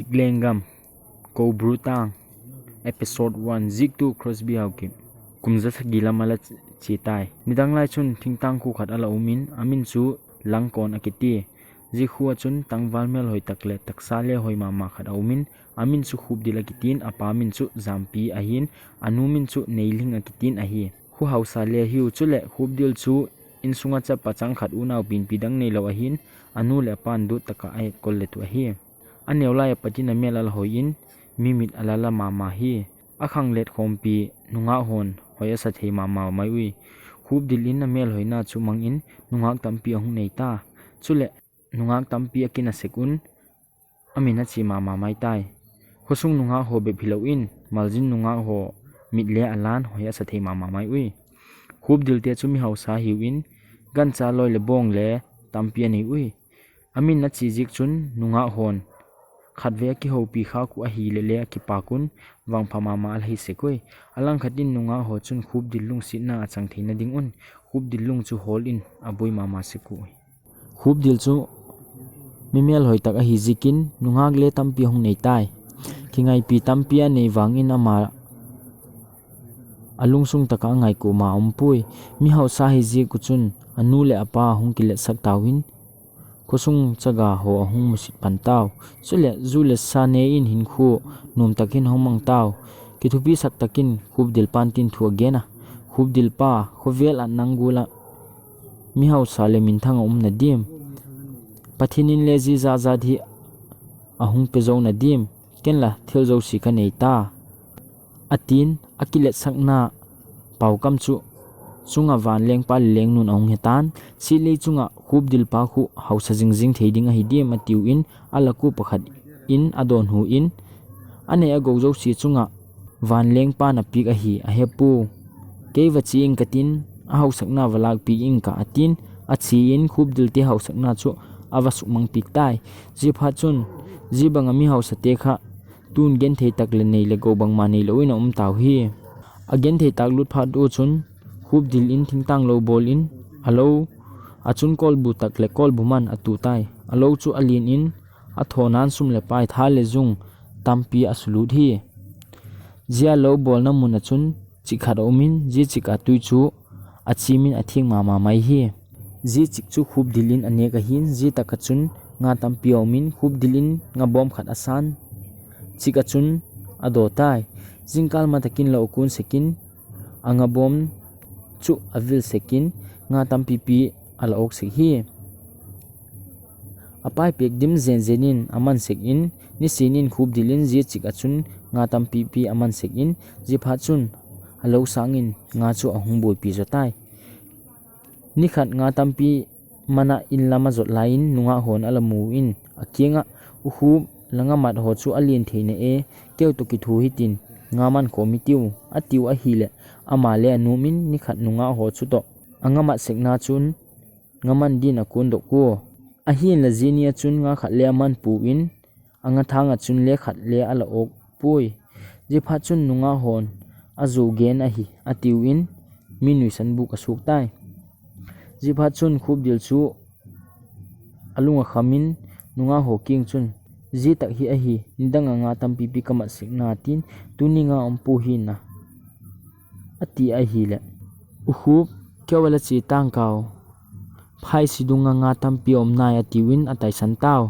Siklengam Koubru Tang Episode 1 Zik 2 Crosby Haokip Kumza sagila mala chitai Nidang lai chun tingtang ku khat ala umin amin chu langkon akiti Zik huwa chun tangwal mel hoi takle taksale hoi mama khat umin amin chu khub dila kitin apa min chu zampi ahin anu min chu neiling akitin ahi hu hausa le hiu chu le khub dil chu insunga cha pachang khat unau bin pidang nei lo ahin anu le pan du taka ai kol le tu ahi aneula ya patina melal hoin mimit alala mama hi akhang let khompi nunga hon hoya sa thei mama mai ui khub dilin na mel hoina chu mangin nungak tampi ahung nei ta chule nungak tampi akina sekun amina chi mama mai tai khosung nunga ho be philoin maljin nunga ho mitle alan hoya sa thei mama mai ui khub dilte chu mi hausa hiwin gan cha loi le bong le tampi ani ui amin na chi jik chun nunga hon khatve ki ho pi kha ku ahi le le ki pakun wang phama ma al hi sekoi alang khatin nunga ho chun khub dilung sina achang theina ding un khub dilung chu hol in aboi mama seku khub dil chu mimel hoi tak ahi jikin nungak le tampi hong nei tai kingai pi tampi ani wangin ama alungsung taka ngai ko ma umpui mi hausa hi ji ku chun anu le apa hong ki le sak tawin khosung chaga ho ahung musit pantaw chule zule sane in hin khu num takin homang taw ki thupi sak takin khub dil pantin thu agena khub dil pa khovel an nangula mi hausa le min thang na dim pathinin le ji za za thi ahung pe zo na dim kenla thil zo si ka nei ta atin akilet sakna paukam chu chunga van leng pa leng nun ong hetan sili chunga khub dil pa khu hausa jingjing theiding a hidim atiu in alaku pakhat in adon hu in ane ago zo si chunga van leng pa na pik a hi a hepu keiwa chi ing katin a hausakna walak pi ing ka atin a chi in khub dil te hausakna chu awasuk mang pik tai jipha chun jibanga mi hausa te kha tun gen thei tak le nei le go bang ma nei loina taw hi again thei tak lut pha du chun khub dil in thingtang lo bol in alo achun kol bu tak le kol buman atu tai alo chu alin in a thonan sum le pai tha le jung tampi aslut hi jia lo bol na mun achun chikhat omin ji chika tui chu achimin athing mama mai hi ji chik chu khub dilin ane ka hin ji takachun nga tampi omin khub dilin nga bom khat asan chikachun ado tai jingkal ma takin lo kun sekin anga bom chu avil sekin nga tampi pi ala ok se hi apai pek dim zen zenin aman sekin ni sinin khub dilin ji chik achun nga tampi pi aman sekin ji pha chun alo sangin nga chu ahung boi pi zotai ni khat nga tampi mana in lama zot lain nunga hon ala mu in akinga uhu langa mat ho chu alin theine e keu to ki thu hitin nga man komitiu atiu a hile ama le anumin ni khat nunga ho chu to angama sekna chun ngaman din akun do ko ahin la jinia chun nga khat le man pu in anga thanga chun le khat le ala ok pui ji pha chun nunga hon azu gen a hi atiu in minui san bu ka suk tai ji pha chun khub dil chu alunga khamin nunga ho king chun ji tak hi a hi ndanga nga tampi pi kama sikna tin tuninga ampu hi na ati a hi le uhub kewala chi tangkaw phai sidunga nga tampi omna ya tiwin atai santaw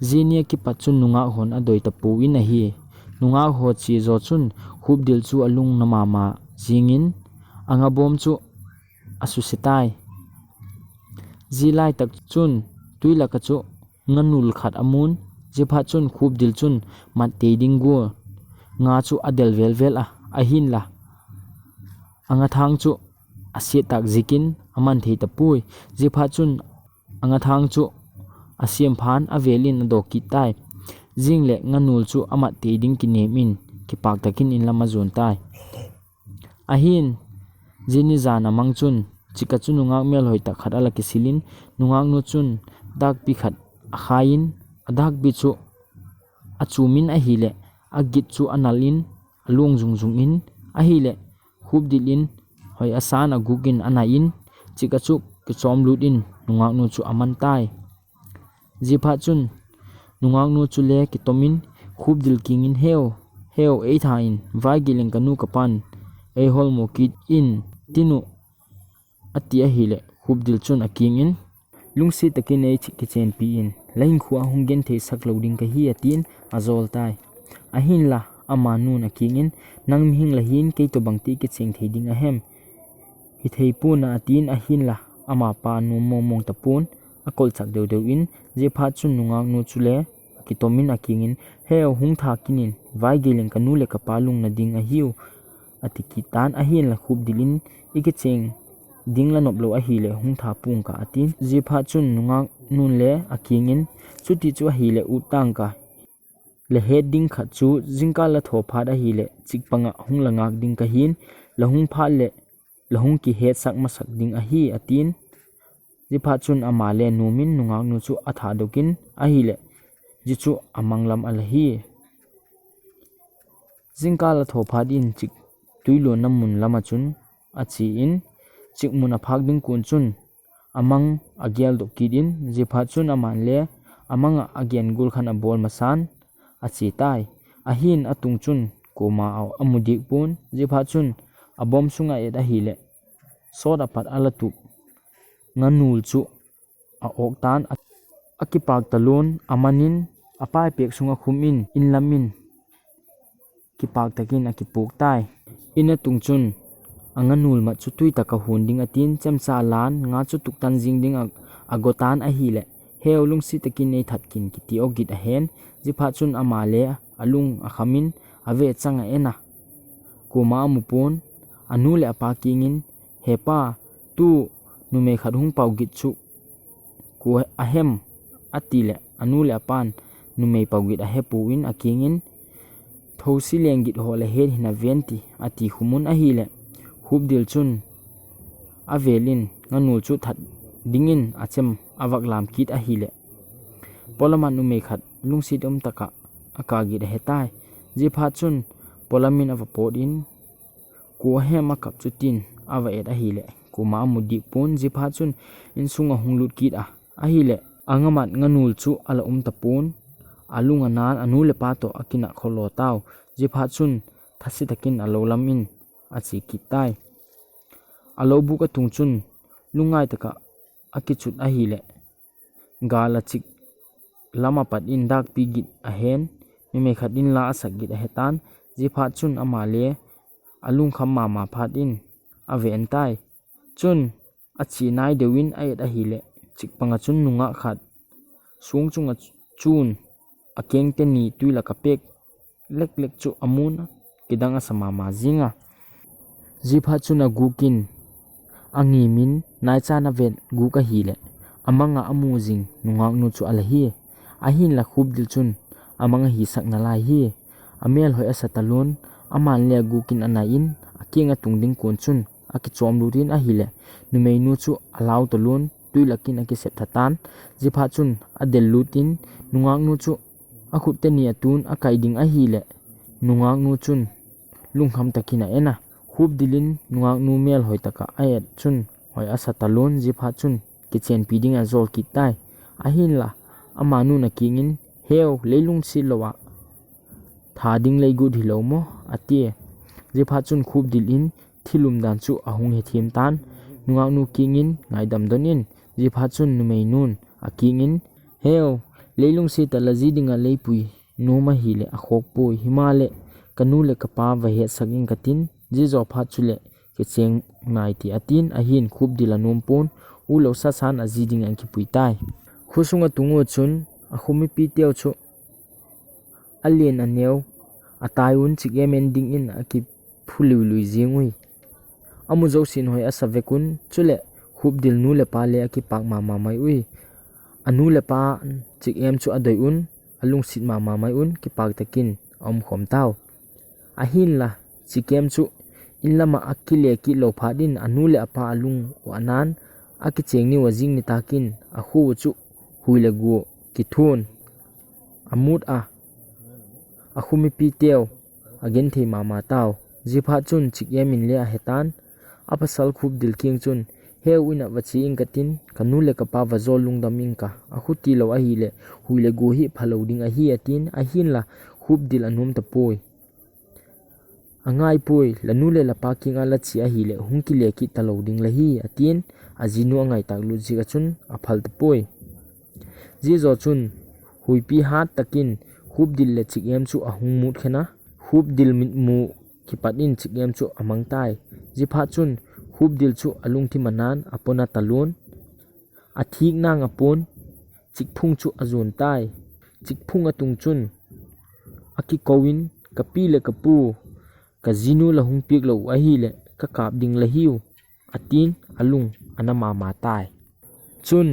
jinia ki pachun nunga hon adoi tapu in a hi nunga ho chi zo chun khub dil chu alung na mama jingin anga bom chu asusitai jilai tak chun tuila ka chu nganul khat amun jipha chun khub dil chun mat teiding go nga chu adel velvel a ahin la anga thang chu asia tak zikin aman thei tapui jipha chun anga thang chu asiam phan avelin ado ki tai jingle nganul chu amat teiding ki nemin ki pak takin in lama zon tai ahin jini jana mangchun chika chu nungak mel hoi tak khat ala ki silin nungak nu chun dak pi khat akhain adak bi chu achumin a hile agit chu analin alung jungjung in a hile khub dilin hoi asan agugin anain chikachu ki chom lut in nungak nu chu aman tai jipha chun nungak nu chule kitomin khub dil king in heo ei tha in vai gileng kanu kapan ei hol mo kit in tinu ati ahile khub dil chun aking in lungsi takin ei chik chen pi in lain khuwa hungen the sak loading ka hi atin azol tai ahin la ama nun aking in nang mihing la hin ke to bangti ke cheng theding ahem hi thei pu na atin ahin la ama pa nu mong tapun akol chak deu in je pha chun nungak nu chule kitomin aking in heo hung tha kinin vai geleng kanu le kapalung nading ahiu atikitan ahin la khub dilin ike cheng dingla noplo ahi le hung tha pung ka atin je pha chun nungak nun le aking in chuti chu ahi le utang ka le het ding kha chu jingka la tho pha da hi le chikpanga hung langak ding ka hin lahung pha le lahung ki het sak masak ding ahi atin je pha chun ama le numin nungak nu chu atha dokin ahi le ji chu amanglam alahi jingka la tho pha din chik tuilo namun lama chun achi in chik mun aphak ding kun chun amang agyal do kidin je pha chun aman le amanga agyan gul khan a bol masan achi tai ahin atung chun koma aw amudik pun je pha chun abom sunga et a hi le soda pat alatu nganul chu a ok tan akipak talun amanin apai pek sunga khumin inlamin kipak takin akipuk tai ina tungchun anganul ma chutui taka hunding atin chamcha lan nga chu tuktan jing ding agotan ahi le heu lungsi takin nei thatkin kiti ogit a hen jipha chun amale alung akhamin ave changa ena kuma mupun anule apa kingin hepa tu nume khadhung paugit chu ku ahem atile anule apan nume paugit a hepuin akingin thosi lenggit hole he hina venti ati humun ahile hubdil chun avelin nganul chu that dingin achem awak lam kit ahile polaman nume khat lungsi dom taka akagi de hetai jipha chun polamin avapodin ku hem akap chutin ava et ahile kuma mudik pun jipha chun insunga hunglut kit a ahile angamat nganul chu ala tapun alunga nan anule pato akina kholo taw jipha chun thasi takin alolamin achi kitai alobu ka tungchun lungai taka akichut ahile gala chik lama pat in dak pigit ahen mime khatin la asagit ahetan jipha chun amale alung khamma ma phatin aventai chun achi nai dewin ayet ahile chikpanga chun nunga khat sungchunga chun akeng te ni tuila kapek lek chu amun kidanga samama zinga jipha chuna gukin angi min nai chana vet gu ka hile amanga amuzing nungak nu chu alahi ahin la khub dil chun amanga hi sakna lai hi amel hoi asatalun aman le gukin anain akinga tungding kon chun akichom lurin ahile numei nu chu alaw talun tuilakin akisep thatan jipha chun adel lutin nungak nu chu akhut te ni atun akaiding ahile nungak nu chun lungham takina ena khub dilin nungak nu mel hoi taka ayat chun hoi asatalun jipha chun kichen piding azol kitai ahin la amanu na kingin heu leilung silowa thading leigu dhilomo atie jipha chun khub dilin thilum dan chu ahung he thiam tan nungak nu kingin ngaidam donin jipha chun numei nun akingin heu leilung si talaji dinga leipui noma hile akhok pui himale kanule kapa vahe saging katin jizo pha chule kicheng nai ti atin ahin khub dilanum pon ulo sa san aziding an ki puitai khusunga tungu chun akhumi pi teu chu alien aneu atayun chigem ending in aki phulului jingui amu josin hoi asavekun chule khub dil nu le pa le aki pak ma mai ui anu le pa chigem chu adoi un alung sit ma mai un ki pak takin om khom taw ahin la chikem chu inlama akile ki lo phadin anu le apa alung wanan aki chengni wajing ni takin akhu chu huile gu ki thun amut a akhumi pi teu again thei mama taw jipha chun chikyemin le ahetan apasal khub dil king chun heu ina vachi ing katin kanu le kapa vazol lungdam ing ka ahuti lo ahi le hui le gu hi phalo ding ahi atin ahin la hup dil anum ta poi angai poi lanu le lapa kinga la chi ahi le hungki le ki talo ding la hi atin azinu angai tak lu ji ka chun aphal ta poi ji zo chun hui pi hat takin hup dil le chik em chu ahung mut khena hup dil mit mu ki patin chik em chu amang tai ji pha chun hup dil chu alung thi manan apona talun athik nang apon chik phung chu azun tai chik phung atung chun aki kowin kapi le kapu ka zinu la hung pik lo ahi le ka kap ding la hiu atin alung anama ma tai chun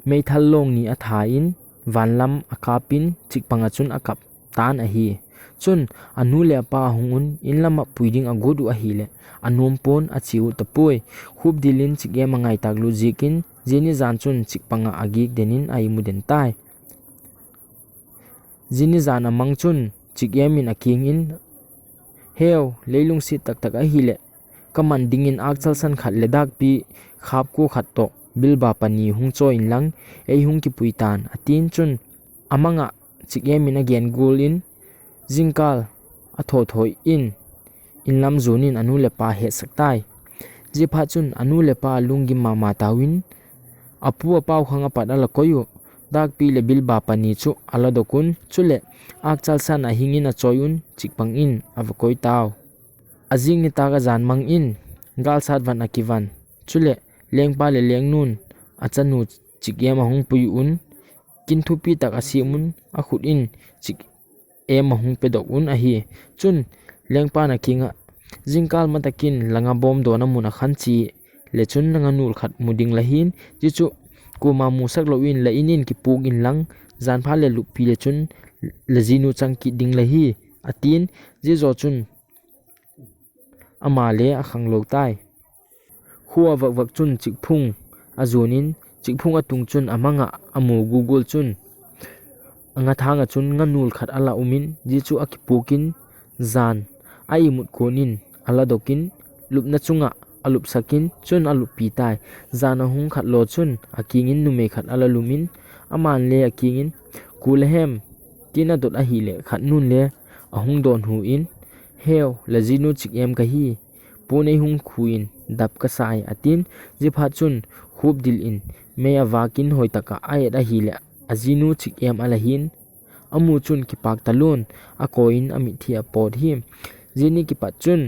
mei thal long ni atha in vanlam akapin chik panga chun akap tan ahi chun anu le pa hungun inlama puiding agodu ahi le anom pon achiu tapoi hup dilin chige mangai taklu jikin jeni zan chun chik panga agik denin ai muden tai jini zan amang chun chige min aking in heu leilung si tak tak ahi le kaman dingin akchal san khat le dak pi khap ko khat to bilba pani hung cho in lang ei hung ki puitan atin chun amanga chige min again goal in jingkal atho thoi in lam zonin anu le pa he saktai je pha chun anu le pa lungi mama tawin apu pau khanga padala koyu dak pi le bilba pani chu ala dokun chule akchal san ahingin a choyun chikpang in avkoi taw azing ni taga jan mang in gal sat van akivan chule lengpa le lengnun achanu chikyam hung pui un kin thupi tak asimun a khut in chik em hung pedok un ahi chun lengpa na kinga jingkal matakin langa bom do na muna khanchi le chun nga nur khat muding lahin jichu kuma musak lo in la inin ki pug in lang zan pha le lupi le chun lezinu changki ding lahi atin ji zo chun amale akhang lo tai huwa vak vak chun chikphung azunin chikphung atung chun amanga amu google chun anga thanga chun nga nul khat ala umin jichu akipukin zan ai mut konin ala dokin lupna chunga alup sakin chun alup pitai zana hung khat lo chun akingin nume khat ala lumin aman le akingin kulhem tina dot ahi le khat nun le ahung don hu in heu lazinu chik em ka hi pone hung khuin dap ka sai atin jipha chun hup dil in meya wakin hoi taka ayet ahi le azinu chik em ala hin amu chun ki pak talun akoin ami thia pot hi jini ki pat chun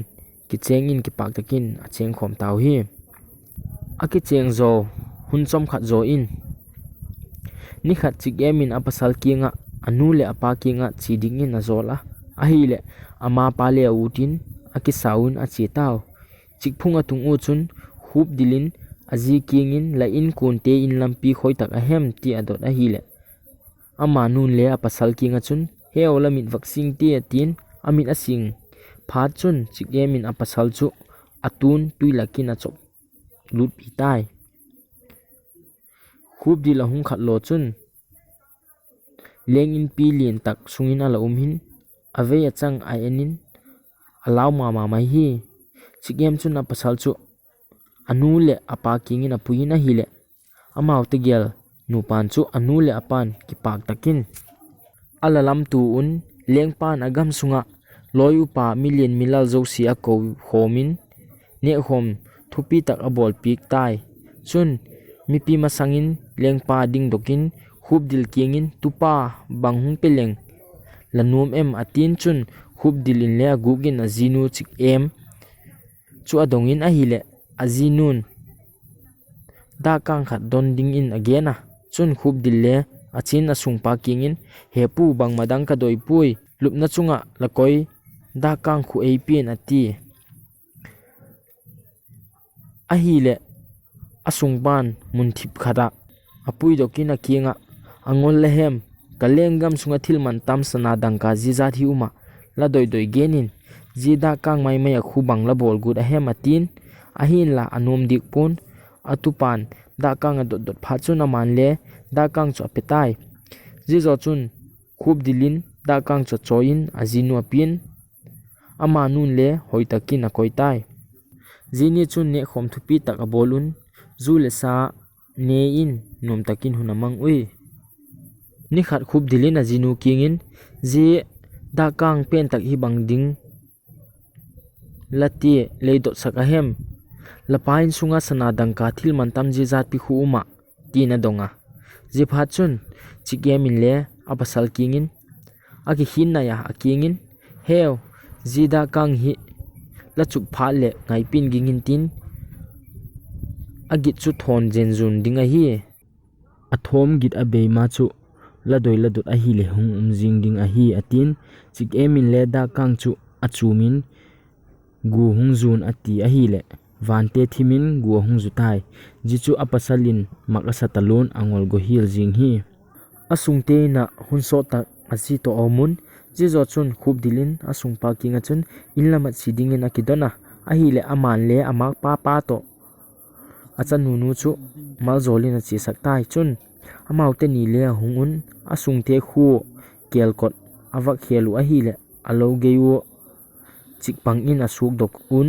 ki cheng in ki pak takin a cheng khom taw hi aki cheng zo hun chom khat zo in ni khat chik em in apasal kinga anu le apa kinga chiding in azola ahi le ama pa le utin aki saun a che taw chik phunga tung u chun hup dilin azi kingin la in kunte in lampi khoi tak ahem ti adot ahi le ama nun le apasal kinga chun heola mit vaccine ti atin amit asing phat chun chikemin apasal chu atun tuilakin a chop lut pitai khup dila hung khat lo chun leng in pi lien tak sungin ala hin ave achang ai enin alaw mama mai hi chikem chun apasal chu anu le apa kingin apuina hi le amau te gel nupan chu anu le apan ki pak takin alalam tu un lengpan agam sunga loyu pa million milal zo si a ko homin ne hom thupi tak abol pik tai chun mipi masangin lengpa ding dokin hup dil kingin tupa banghung peleng lanum em atin chun hup dilin le agugin azinu chik em chu adongin ahile azinun da kang khat don ding in agena chun hup dil le achin asung pa kingin hepu bang madang ka doi pui lupna chunga lakoi da kang khu apn ati ahile asungban munthip khada apui dokina kinga angol lehem kalengam sunga thilman tam sana dangka jiza thi uma la doi doi genin jida kang mai mai khu bangla bol gut ahem atin ahin la anom dik pon atupan da kang dot dot pha chuna manle da kang cho petai jizo chun khup dilin da kang cho choin azinu apin ama nun le hoitakin a koitai jini chun ne khom thupi tak a bolun zu le sa ne in nom takin hunamang ui ni khat khub dilin a jinu kingin ji da kang pen tak hi bang ding lati leidot sak ahem lapain sunga sana dangka thil mantam ji zat pi khu uma tina donga ji phat chun chike min le apasal kingin aki hin na ya akingin heu ji da kang hi la chuk pha le ngai pin gingin tin agit chu thon jen jun dinga hi athom git a be ma chu la dot a hi le hung jing ding a hi atin chike min le da kang chu achumin gu hung jun ati a hi le vante thimin gu hung jutai jichu apasalin makasa talon angol go hil jing hi asungte na hunso ta asi to omun ji zo chun khub dilin asung pa kinga chun inlama chidingin akidona a hi le aman le amak pa to acha nu chu mal zolin chi saktai chun amaute ni le hungun asungte khu kelkot awak khelu a hi le alo geu chikpang in asuk dok un